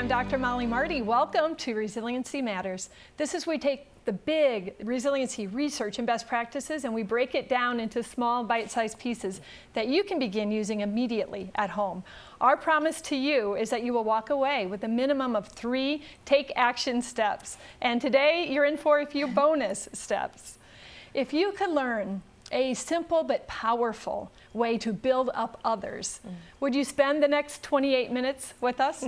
I'm Dr. Mollie Marti. Welcome to Resiliency Matters. This is where we take the big resiliency research and best practices and we break it down into small bite-sized pieces that you can begin using immediately at home. Our promise to you is that you will walk away with a minimum of 3 take action steps. And today you're in for a few bonus steps. If you could learn a simple but powerful way to build up others, would you spend the next 28 minutes with us?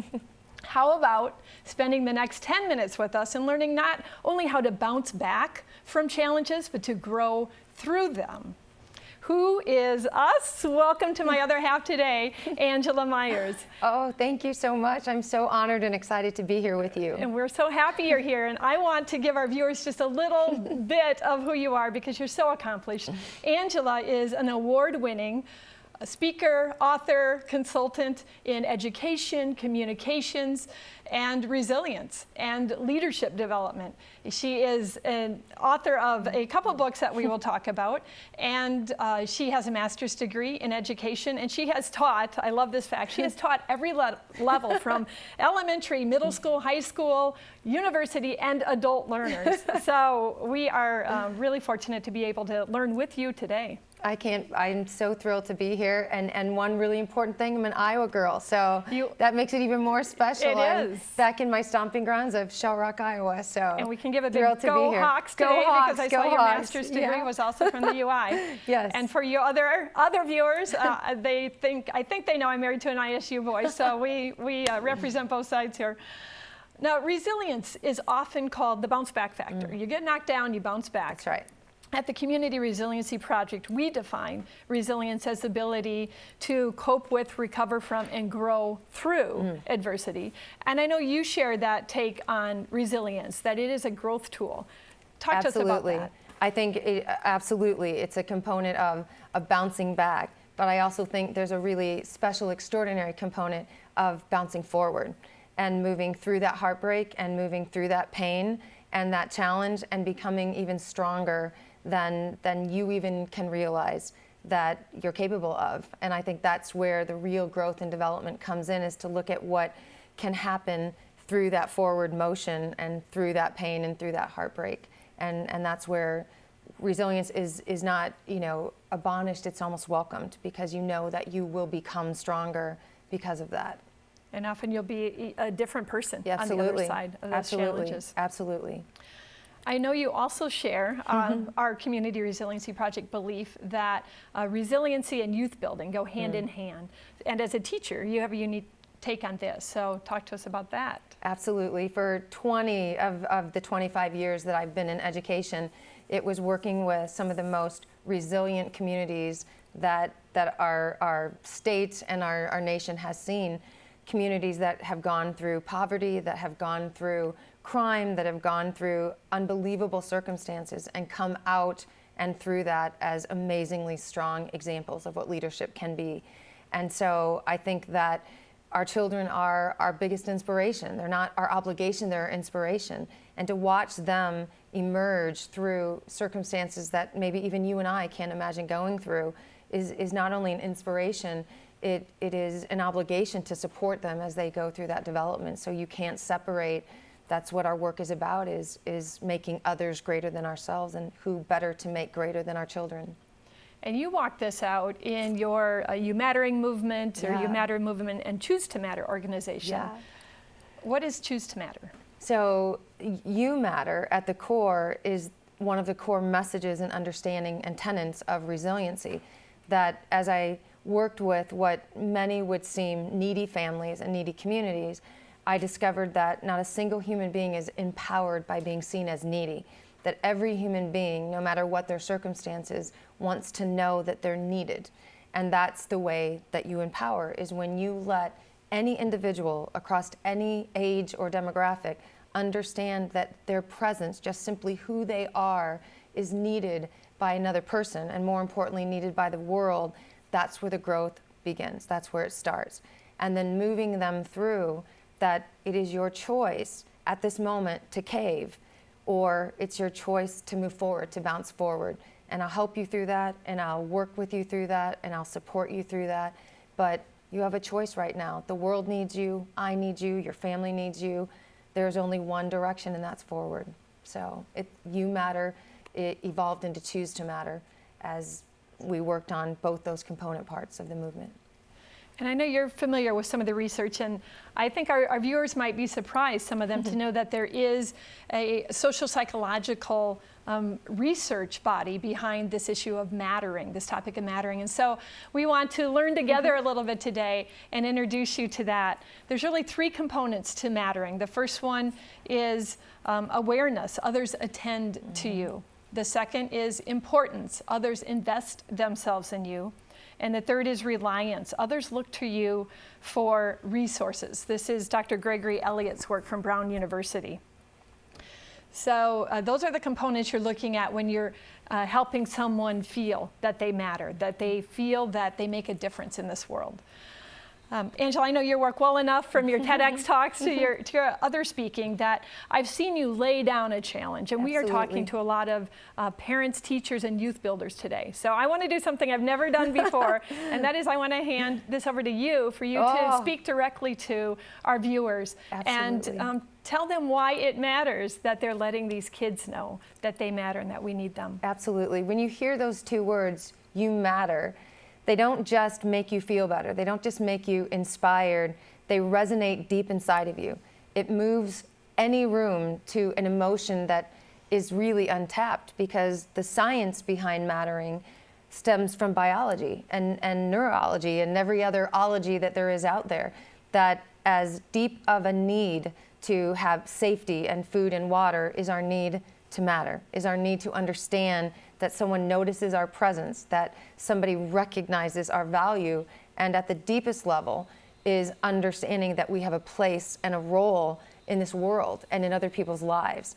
How about spending the next 10 minutes with us and learning not only how to bounce back from challenges, but to grow through them? Who is us? Welcome to my other half today, Angela Maiers. Oh, thank you so much. I'm so honored and excited to be here with you. And we're so happy you're here. And I want to give our viewers just a little bit of who you are because you're so accomplished. Angela is an award-winning speaker, author, consultant in education, communications, and resilience and leadership development. She is an author of a couple books that we will talk about, and she has a master's degree in education, and she has taught, I love this fact, she has taught every level from elementary, middle school, high school, university, and adult learners. So we are really fortunate to be able to learn with you today. I'm so thrilled to be here. And one really important thing, I'm an Iowa girl, so that makes it even more special. It is. I'm back in my stomping grounds of Shell Rock, Iowa. So and we can give a big go Hawks today because I saw your master's degree was also from the UI. Yes. And for you other viewers, I think they know I'm married to an ISU boy, so we represent both sides here. Now, resilience is often called the bounce back factor. You get knocked down, you bounce back. That's right. At the Community Resiliency Project, we define resilience as the ability to cope with, recover from, and grow through adversity. And I know you share that take on resilience, that it is a growth tool. Talk to us about that. I think absolutely, it's a component of bouncing back, but I also think there's a really special, extraordinary component of bouncing forward and moving through that heartbreak and moving through that pain and that challenge and becoming even stronger than you even can realize that you're capable of. And I think that's where the real growth and development comes in, is to look at what can happen through that forward motion and through that pain and through that heartbreak. And that's where resilience is not, abolished, it's almost welcomed, because you know that you will become stronger because of that. And often you'll be a different person on the other side of those challenges. Absolutely. I know you also share our Community Resiliency Project belief that resiliency and youth building go hand in hand. And as a teacher, you have a unique take on this. So talk to us about that. Absolutely. For 20 of the 25 years that I've been in education, it was working with some of the most resilient communities that our state and our nation has seen. Communities that have gone through poverty, that have gone through crime, that have gone through unbelievable circumstances and come out and through that as amazingly strong examples of what leadership can be. And so I think that our children are our biggest inspiration. They're not our obligation, they're our inspiration. And to watch them emerge through circumstances that maybe even you and I can't imagine going through is not only an inspiration, it is an obligation to support them as they go through that development. So you can't separate. That's what our work is about, is making others greater than ourselves, and who better to make greater than our children. And you walk this out in your You Mattering movement, or You Matter movement and Choose to Matter organization. Yeah. What is Choose to Matter? So You Matter at the core is one of the core messages and understanding and tenets of resiliency, that as I worked with what many would seem needy families and needy communities, I discovered that not a single human being is empowered by being seen as needy, that every human being, no matter what their circumstances, wants to know that they're needed. And that's the way that you empower, is when you let any individual across any age or demographic understand that their presence, just simply who they are, is needed by another person, and more importantly, needed by the world. That's where the growth begins. That's where it starts. And then moving them through that it is your choice at this moment to cave, or it's your choice to move forward, to bounce forward. And I'll help you through that, and I'll work with you through that, and I'll support you through that. But You have a choice right now. The world needs you, I need you, your family needs you. There's only one direction, and that's forward. So you matter, it evolved into choose to matter as we worked on both those component parts of the movement. And I know you're familiar with some of the research, and I think our viewers might be surprised, some of them, to know that there is a social psychological research body behind this issue of mattering, this topic of mattering. And so we want to learn together a little bit today and introduce you to that. There's really 3 components to mattering. The first one is awareness, others attend to you. The second is importance, others invest themselves in you. And the third is reliance. Others look to you for resources. This is Dr. Gregory Elliott's work from Brown University. So those are the components you're looking at when you're helping someone feel that they matter, that they feel that they make a difference in this world. Angela, I know your work well enough from your TEDx talks to your other speaking that I've seen you lay down a challenge. And Absolutely. we are talking to a lot of parents, teachers, and youth builders today. So I want to do something I've never done before, and that is I want to hand this over to you for you to speak directly to our viewers. Absolutely. And tell them why it matters that they're letting these kids know that they matter and that we need them. Absolutely. When you hear those 2 words, you matter, they don't just make you feel better. They don't just make you inspired. They resonate deep inside of you. It moves any room to an emotion that is really untapped, because the science behind mattering stems from biology and neurology and every other ology that there is out there, that as deep of a need to have safety and food and water is our need to matter, is our need to understand that someone notices our presence, that somebody recognizes our value, and at the deepest level is understanding that we have a place and a role in this world and in other people's lives.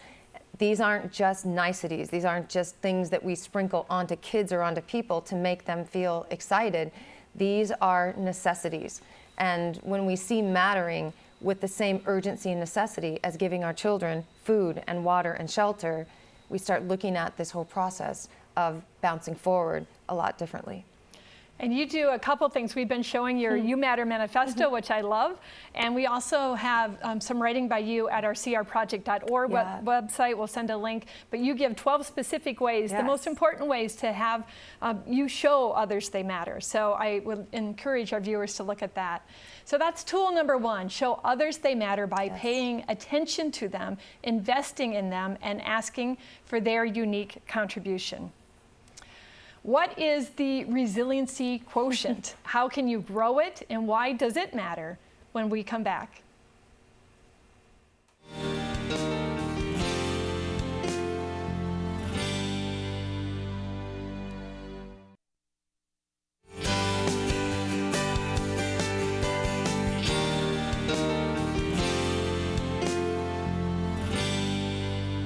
These aren't just niceties. These aren't just things that we sprinkle onto kids or onto people to make them feel excited. These are necessities. And when we see mattering with the same urgency and necessity as giving our children food and water and shelter, we start looking at this whole process of bouncing forward a lot differently. And you do a couple things. We've been showing your You Matter Manifesto, which I love. And we also have some writing by you at our crproject.org website. We'll send a link. But you give 12 specific ways, the most important ways to have you show others they matter. So I would encourage our viewers to look at that. So that's tool number 1, show others they matter by paying attention to them, investing in them, and asking for their unique contribution. What is the resiliency quotient? How can you grow it, and why does it matter? When we come back.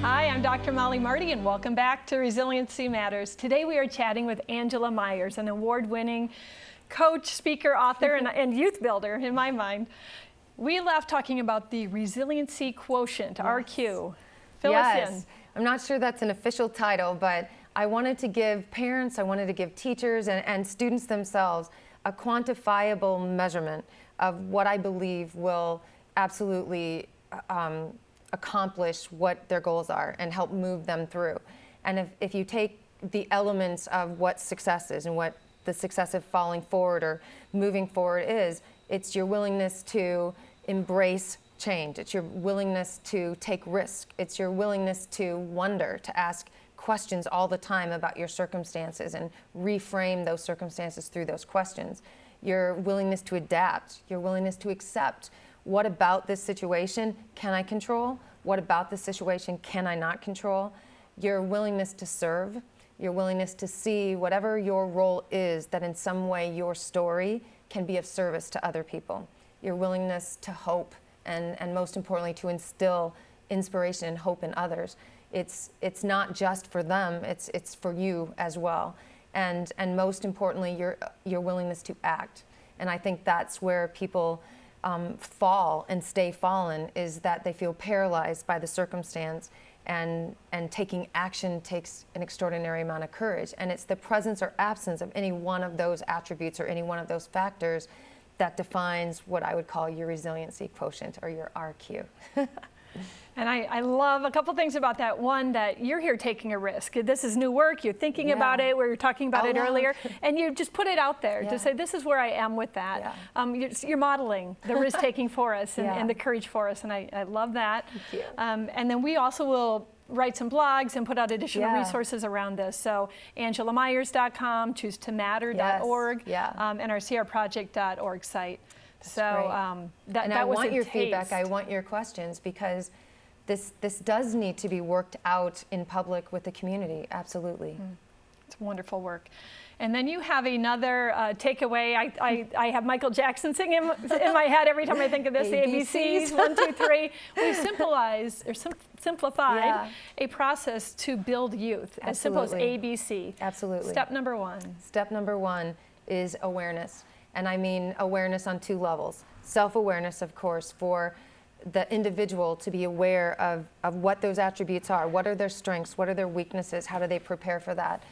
Hi, I'm Dr. Mollie Marti, and welcome back to Resiliency Matters. Today we are chatting with Angela Maiers, an award-winning coach, speaker, author, and youth builder, in my mind. We left talking about the resiliency quotient, RQ. Fill us in. I'm not sure that's an official title, but I wanted to give parents, I wanted to give teachers and students themselves a quantifiable measurement of what I believe will absolutely accomplish what their goals are and help move them through. And if you take the elements of what success is and what the success of falling forward or moving forward is, it's your willingness to embrace change. It's your willingness to take risk. It's your willingness to wonder, to ask questions all the time about your circumstances and reframe those circumstances through those questions. Your willingness to adapt, your willingness to accept. What about this situation can I control? What about this situation can I not control? Your willingness to serve, your willingness to see whatever your role is, that in some way your story can be of service to other people. Your willingness to hope, and most importantly, to instill inspiration and hope in others. It's not just for them, it's for you as well. And most importantly, your willingness to act. And I think that's where people fall and stay fallen, is that they feel paralyzed by the circumstance, and taking action takes an extraordinary amount of courage. And it's the presence or absence of any one of those attributes or any one of those factors that defines what I would call your resiliency quotient, or your RQ. And I love a couple things about that. One, that you're here taking a risk. This is new work. You're thinking about it. We were talking about it earlier. And you just put it out there to say, this is where I am with that. You're modeling the risk taking for us and the courage for us. And I love that. Thank you. And then we also will write some blogs and put out additional resources around this. So AngelaMaiers.com, choosetomatter.org, and our crproject.org site. That's so and I want your feedback. I want your questions, because this does need to be worked out in public with the community. Absolutely. It's wonderful work. And then you have another takeaway. I have Michael Jackson singing in my head every time I think of this. The ABCs, 1, 2, 3. We've simplified a process to build youth. As simple as ABC. Absolutely. Step number 1. Step number 1 is awareness. And I mean awareness on 2 levels. Self-awareness, of course, for the individual to be aware of what those attributes are. What are their strengths? What are their weaknesses? How do they prepare for that?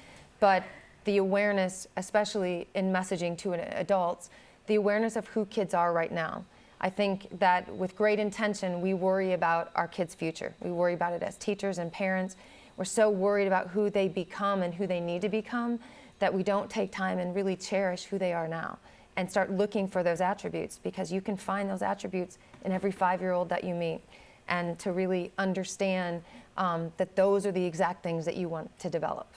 But the awareness, especially in messaging to adults, the awareness of who kids are right now. I think that with great intention, we worry about our kids' future. We worry about it as teachers and parents. We're so worried about who they become and who they need to become that we don't take time and really cherish who they are now and start looking for those attributes, because you can find those attributes in every 5-year-old that you meet, and to really understand that those are the exact things that you want to develop.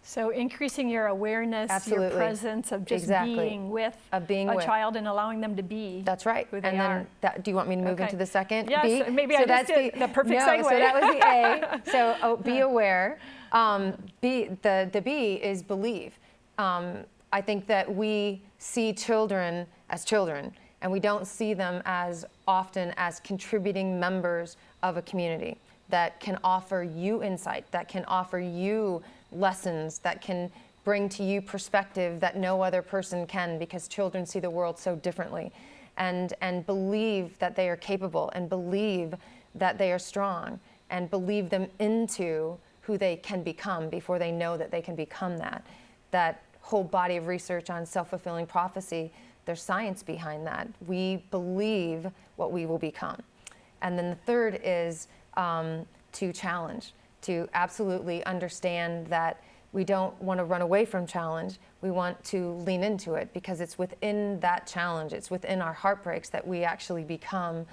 So increasing your awareness, your presence of just being with a child and allowing them to be. That's right. Who they are. Do you want me to move into the second? Yes, B? maybe so I just did the perfect segue. So that was the A. So be aware. The B is believe. I think that we see children as children, and we don't see them as often as contributing members of a community that can offer you insight, that can offer you lessons, that can bring to you perspective that no other person can, because children see the world so differently. And believe that they are capable, and believe that they are strong, and believe them into who they can become before they know that they can become that. That whole body of research on self-fulfilling prophecy, there's science behind that. We believe what we will become. And then the third is to challenge, to absolutely understand that we don't want to run away from challenge. We want to lean into it, because it's within that challenge, it's within our heartbreaks that we actually become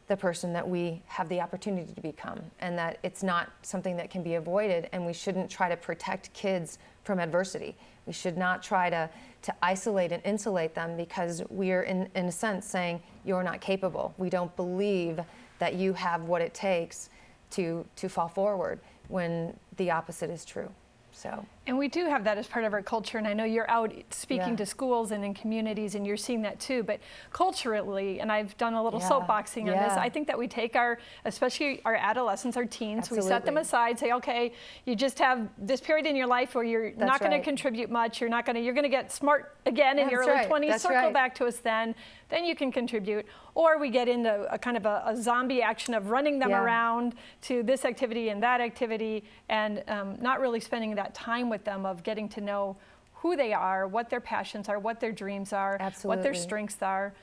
the person that we have the opportunity to become, and that it's not something that can be avoided. And we shouldn't try to protect kids from adversity. We should not try to isolate and insulate them, because we are in a sense saying, you're not capable. We don't believe that you have what it takes to fall forward, when the opposite is true. So. And we do have that as part of our culture, and I know you're out speaking to schools and in communities, and you're seeing that too. But culturally, and I've done a little soapboxing on this, I think that we take especially our adolescents, our teens, we set them aside, say, okay, you just have this period in your life where you're not going to contribute much, you're going to get smart again in your early 20s, circle back to us then you can contribute. Or we get into a kind of a zombie action of running them around to this activity and that activity, and not really spending that time with them of getting to know who they are, what their passions are, what their dreams are, what their strengths are.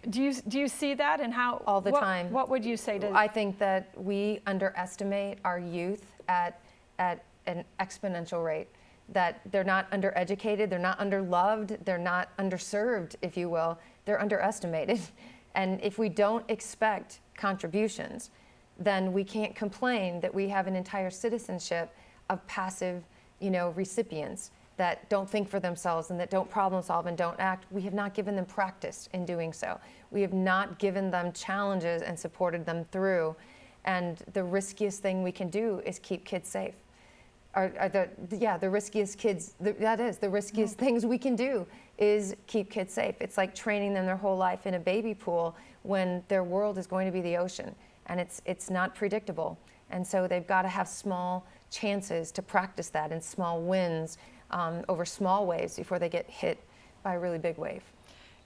Do you see that, and how? All the time. What would you say to? I think that we underestimate our youth at an exponential rate. That they're not undereducated, they're not underloved, they're not underserved, if you will. They're underestimated. And if we don't expect contributions, then we can't complain that we have an entire citizenship of passive, recipients that don't think for themselves and that don't problem solve and don't act. We have not given them practice in doing so. We have not given them challenges and supported them through. And the riskiest thing we can do is keep kids safe. The riskiest kids, the riskiest things we can do is keep kids safe. It's like training them their whole life in a baby pool when their world is going to be the ocean, and it's not predictable. And so they've got to have small chances to practice that, and small wins over small waves before they get hit by a really big wave.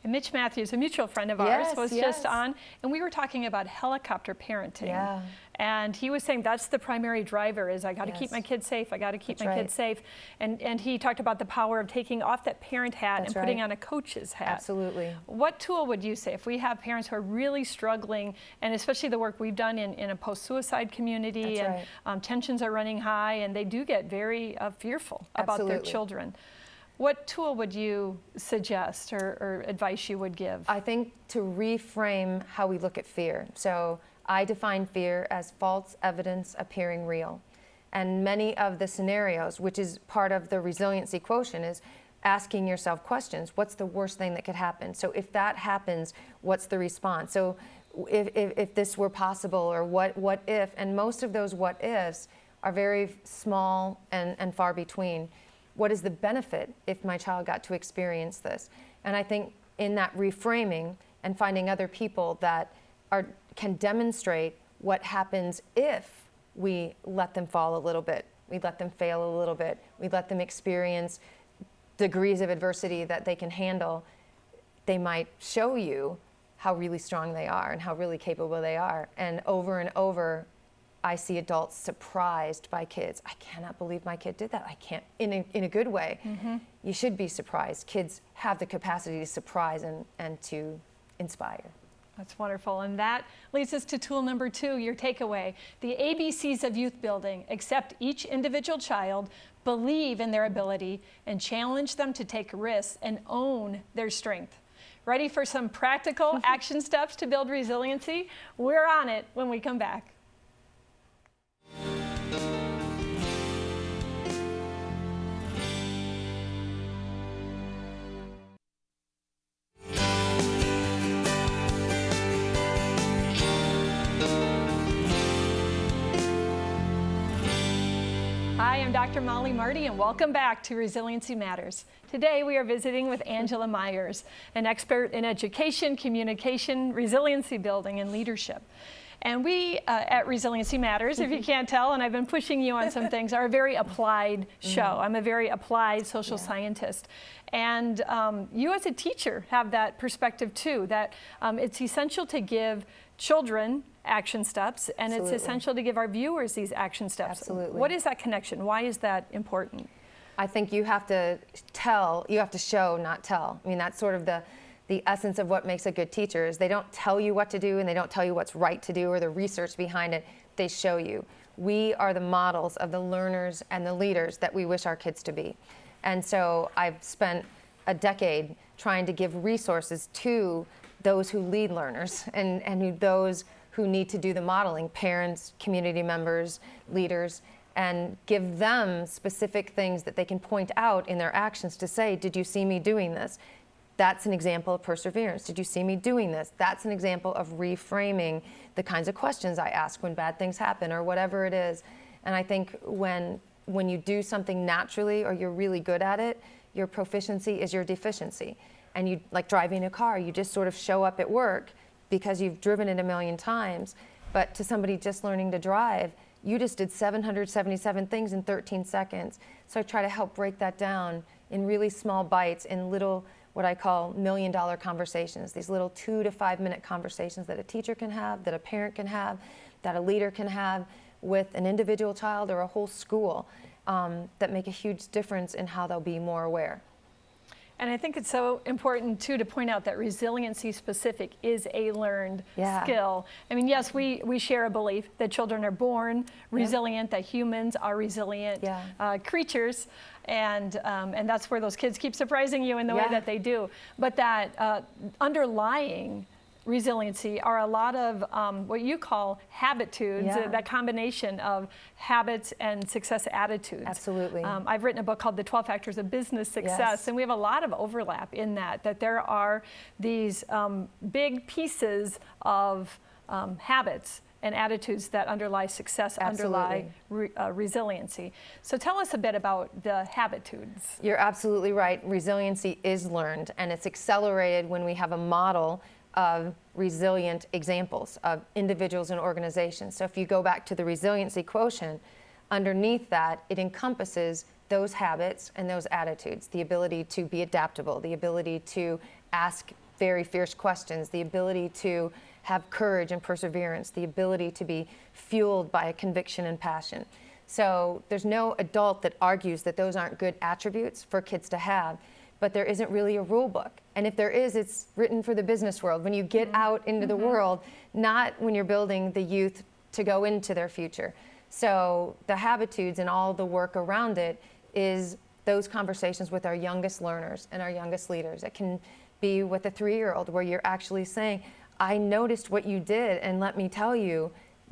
And Mitch Matthews, a mutual friend of ours, was just on, and we were talking about helicopter parenting. And he was saying that's the primary driver is I got to keep my kids safe. I got to keep my kids safe. And he talked about the power of taking off that parent hat and putting on a coach's hat. Absolutely. What tool would you say if we have parents who are really struggling, and especially the work we've done in a post-suicide community, and tensions are running high, and they do get very fearful about their children. What tool would you suggest or advice you would give? I think to reframe how we look at fear. So I define fear as false evidence appearing real. And many of the scenarios, which is part of the resiliency quotient, is asking yourself questions. What's the worst thing that could happen? So if that happens, what's the response? So if this were possible, or what if? And most of those what ifs are very small and far between. What is the benefit if my child got to experience this? And I think in that reframing and finding other people that can demonstrate what happens if we let them fall a little bit, we let them fail a little bit, we let them experience degrees of adversity that they can handle, they might show you how really strong they are and how really capable they are. And over, I see adults surprised by kids. I cannot believe my kid did that. I can't, in a good way. Mm-hmm. You should be surprised. Kids have the capacity to surprise and to inspire. That's wonderful. And that leads us to tool number 2, your takeaway. The ABCs of youth building: accept each individual child, believe in their ability, and challenge them to take risks and own their strength. Ready for some practical action steps to build resiliency? We're on it when we come back. Hi, I'm Dr. Mollie Marti, and welcome back to Resiliency Matters. Today we are visiting with Angela Maiers, an expert in education, communication, resiliency building, and leadership. And we at Resiliency Matters, if you can't tell, and I've been pushing you on some things, are a very applied show. I'm a very applied social scientist. And you as a teacher have that perspective too, that it's essential to give children action steps, and it's essential to give our viewers these action steps. Absolutely. What is that connection? Why is that important? I think you have to show, not tell. I mean, that's sort of the essence of what makes a good teacher, is they don't tell you what to do and they don't tell you what's right to do or the research behind it. They show you. We are the models of the learners and the leaders that we wish our kids to be. And so I've spent a decade trying to give resources to those who lead learners and those who need to do the modeling, parents, community members, leaders, and give them specific things that they can point out in their actions to say, did you see me doing this? That's an example of perseverance. Did you see me doing this? That's an example of reframing the kinds of questions I ask when bad things happen or whatever it is. And I think when you do something naturally or you're really good at it, your proficiency is your deficiency. And you, like driving a car, you just sort of show up at work because you've driven it a million times. But to somebody just learning to drive, you just did 777 things in 13 seconds. So I try to help break that down in really small bites, in little, what I call $1 million conversations, these little 2 to 5 minute conversations that a teacher can have, that a parent can have, that a leader can have with an individual child or a whole school, that make a huge difference in how they'll be more aware. And I think it's so important, too, to point out that resiliency specific is a learned skill. I mean, yes, we share a belief that children are born resilient, that humans are resilient creatures, and that's where those kids keep surprising you in the way that they do. But that underlying resiliency are a lot of what you call habitudes, that combination of habits and success attitudes. Absolutely. I've written a book called The 12 Factors of Business Success, and we have a lot of overlap in that there are these big pieces of habits and attitudes that underlie success, underlie resiliency. So tell us a bit about the habitudes. You're absolutely right. Resiliency is learned, and it's accelerated when we have a model of resilient examples of individuals and organizations. So if you go back to the resiliency quotient, underneath that, it encompasses those habits and those attitudes, the ability to be adaptable, the ability to ask very fierce questions, the ability to have courage and perseverance, the ability to be fueled by a conviction and passion. So there's no adult that argues that those aren't good attributes for kids to have, but there isn't really a rule book. And if there is, it's written for the business world, when you get out into the world, not when you're building the youth to go into their future. So the habitudes and all the work around it is those conversations with our youngest learners and our youngest leaders. It can be with a 3-year-old where you're actually saying, I noticed what you did, and let me tell you,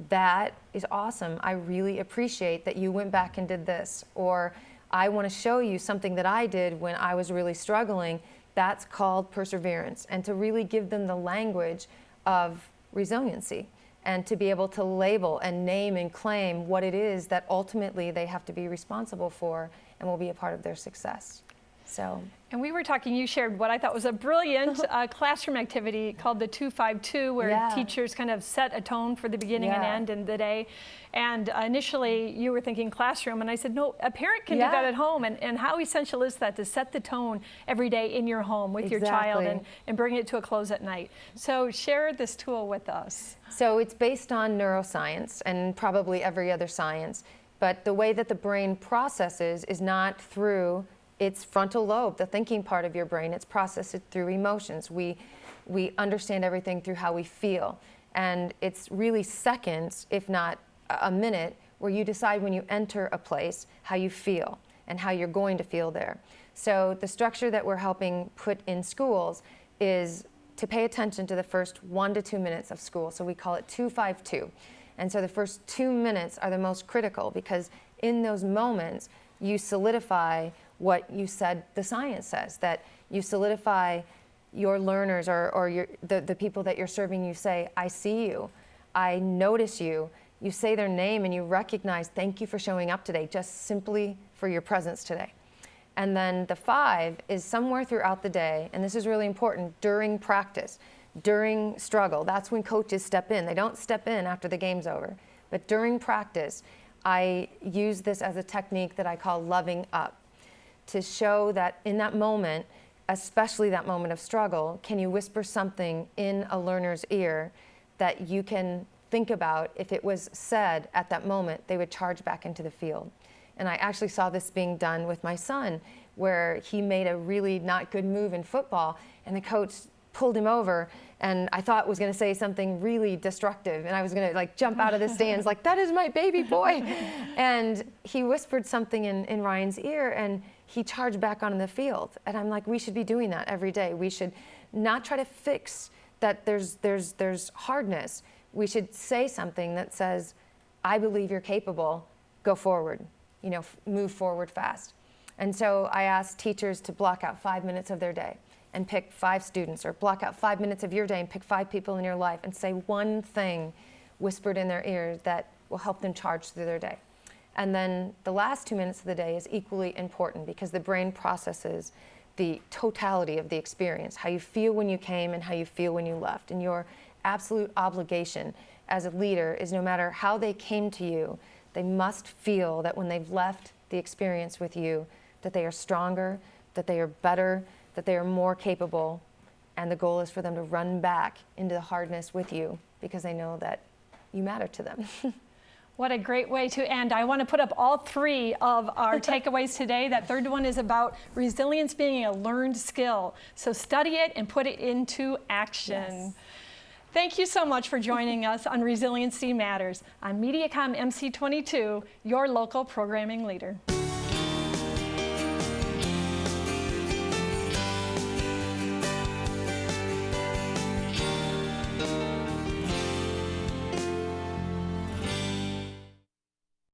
that is awesome. I really appreciate that you went back and did this. Or I want to show you something that I did when I was really struggling. That's called perseverance. And to really give them the language of resiliency, and to be able to label and name and claim what it is that ultimately they have to be responsible for and will be a part of their success. So. And we were talking, you shared what I thought was a brilliant classroom activity called the 252, where teachers kind of set a tone for the beginning and end in the day. And initially you were thinking classroom, and I said, no, a parent can do that at home. And how essential is that to set the tone every day in your home with your child and bring it to a close at night? So share this tool with us. So it's based on neuroscience and probably every other science, but the way that the brain processes is not through its frontal lobe, the thinking part of your brain. It's processed through emotions. We understand everything through how we feel. And it's really seconds, if not a minute, where you decide when you enter a place how you feel and how you're going to feel there. So the structure that we're helping put in schools is to pay attention to the first 1 to 2 minutes of school. So we call it 252. And so the first 2 minutes are the most critical, because in those moments you solidify what you said the science says, that you solidify your learners or the people that you're serving. You say, I see you, I notice you. You say their name and you recognize, thank you for showing up today, just simply for your presence today. And then the 5 is somewhere throughout the day, and this is really important, during practice, during struggle. That's when coaches step in. They don't step in after the game's over. But during practice, I use this as a technique that I call loving up, to show that in that moment, especially that moment of struggle, can you whisper something in a learner's ear that you can think about if it was said at that moment, they would charge back into the field. And I actually saw this being done with my son, where he made a really not good move in football, and the coach pulled him over, and I thought was going to say something really destructive, and I was going to like jump out of the stands like, that is my baby boy. And he whispered something in Ryan's ear, and he charged back onto the field. And I'm like, we should be doing that every day. We should not try to fix that there's hardness. We should say something that says, I believe you're capable, go forward, move forward fast. And so I asked teachers to block out 5 minutes of their day and pick 5 students, or block out 5 minutes of your day and pick 5 people in your life and say one thing whispered in their ears that will help them charge through their day. And then the last 2 minutes of the day is equally important, because the brain processes the totality of the experience, how you feel when you came and how you feel when you left. And your absolute obligation as a leader is, no matter how they came to you, they must feel that when they've left the experience with you, that they are stronger, that they are better, that they are more capable. And the goal is for them to run back into the hardness with you, because they know that you matter to them. What a great way to end. I want to put up all 3 of our takeaways today. That third one is about resilience being a learned skill. So study it and put it into action. Yes. Thank you so much for joining us on Resiliency Matters on MediaCom MC22, your local programming leader.